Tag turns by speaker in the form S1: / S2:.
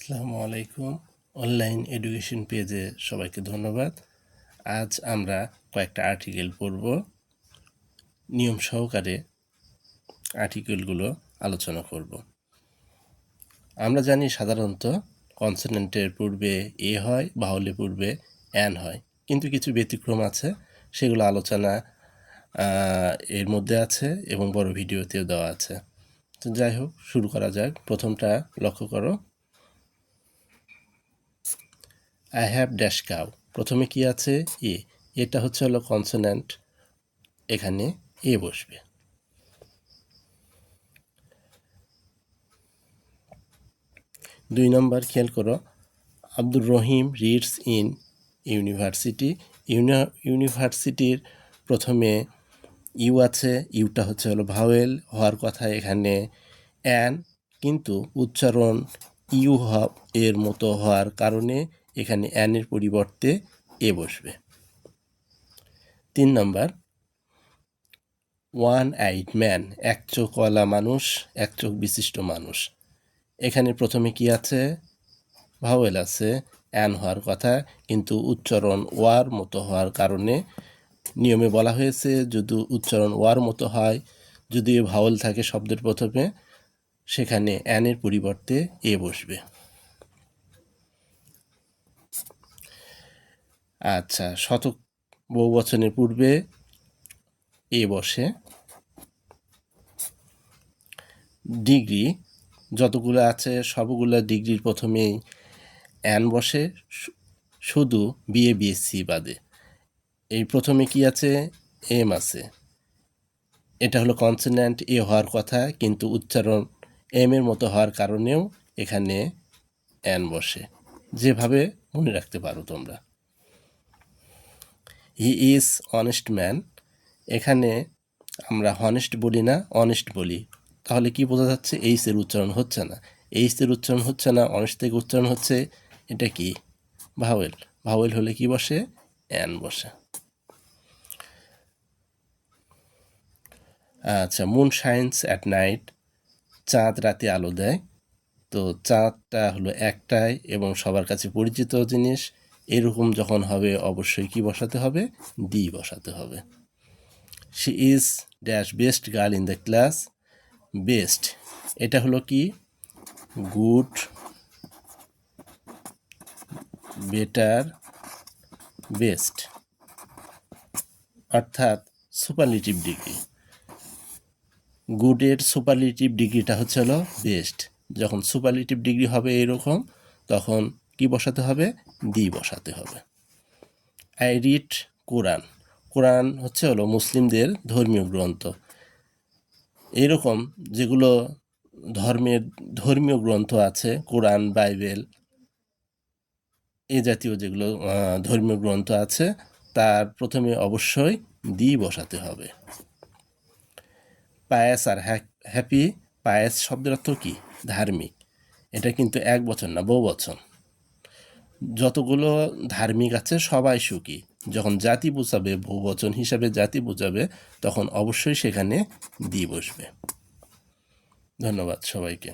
S1: আসসালামু আলাইকুম। Online education পেজে সবাইকে ধন্যবাদ। আজ আমরা কয়েকটা আর্টিকেল পড়ব। নিয়ম সহকারে আর্টিকেলগুলো আলোচনা করব। আমরা জানি সাধারণত কনসোনেন্টের পূর্বে এ হয়, ভাওয়ালের পূর্বে অ্যান হয়, কিন্তু কিছু ব্যতিক্রম আছে, সেগুলো আলোচনা এর মধ্যে আছে এবং বড় ভিডিওতেও দেওয়া আছে। তো যাই হোক, শুরু করা যাক। প্রথমটা লক্ষ্য করো, আই হ্যাভ ড্যাশ কাউ। প্রথমে কি আছে? এ। এটা হচ্ছে হলো কনসোন্যান্ট, এখানে এ বসবে। দুই নম্বর খেয়াল করো, Abdur Rahim reads in university. ইউনিভার্সিটির প্রথমে ইউ আছে, ইউটা হচ্ছে হলো ভাওয়েল হওয়ার কথা, এখানে অ্যান, কিন্তু উচ্চারণ ইউ এর মতো হওয়ার কারণে এখানে অ্যানের পরিবর্তে এ বসবে। 3 নম্বর, ওয়ান আইড ম্যান, এক চোখওয়ালা মানুষ, এক চোখ বিশিষ্ট মানুষ। এখানে প্রথমে কি আছে? ভাওয়েল আছে, অ্যান হওয়ার কথা, কিন্তু উচ্চারণ ওয়ার মতো হওয়ার কারণে নিয়মে বলা হয়েছে যদি উচ্চারণ ওয়ার মতো হয়, যদি ভাওয়েল থাকে শব্দের প্রথমে, সেখানে অ্যানের পরিবর্তে এ বসবে। আচ্ছা, শতক বহুবচনের পূর্বে এ বসে। ডিগ্রি যতগুলো আছে সবগুলো ডিগ্রির প্রথমেই অ্যান বসে, শুধু বিএ বিএসসি বাদে। এই প্রথমে কি আছে? এম আছে, এটা হলো কনসোন্যান্ট এ হওয়ার কথা, কিন্তু উচ্চারণ এম এর মতো হওয়ার কারণেও এখানে অ্যান বসে। যেভাবে মনে রাখতে পারো তোমরা। হি ইজ অনেস্ট ম্যান, এখানে আমরা হনেস্ট বলি না, অনেস্ট বলি। তাহলে কি বোঝা যাচ্ছে? এইচের উচ্চারণ হচ্ছে না, এইচের উচ্চারণ হচ্ছে না, অনেস্ট থেকে উচ্চারণ হচ্ছে। এটা কি? ভাওয়েল। ভাওয়েল হলে কি বসে? অ্যান বসে। আচ্ছা, মুন শাইন্স অ্যাট নাইট, চাঁদ রাতে আলো দেয়। তো চাঁদটা হলো একটাই এবং সবার কাছে পরিচিত জিনিস, এরকম যখন হবে অবশ্যই কি বসাতে হবে? দি বসাতে হবে। She is dash best girl in the class. Best, এটা হলো কি? গুড, বেটার, বেস্ট, অর্থাৎ সুপারলেটিভ ডিগ্রি। গুডের সুপারলেটিভ ডিগ্রিটা হচ্ছে হলো বেস্ট। যখন সুপারলেটিভ ডিগ্রি হবে এরকম, তখন কি বসাতে হবে? দি বসাতে হবে। আই রিড কোরআন। কোরআন হচ্ছে হলো মুসলিমদের ধর্মীয় গ্রন্থ। এরকম যেগুলো ধর্মীয় গ্রন্থ আছে, কোরআন, বাইবেল, এ জাতীয় যেগুলো ধর্মীয় গ্রন্থ আছে, তার প্রথমে অবশ্যই দি বসাতে হবে। পায়াস আর হ্যাপি, পায়াস শব্দের অর্থ কি? ধার্মিক। এটা কিন্তু এক বচন না, বহু বচন। যতগুলো ধার্মিক আছে সবাই সুখী। যখন জাতি বোঝাবে, বহু বচন হিসাবে জাতি বোঝাবে, তখন অবশ্যই সেখানে দি বসবে। ধন্যবাদ সবাইকে।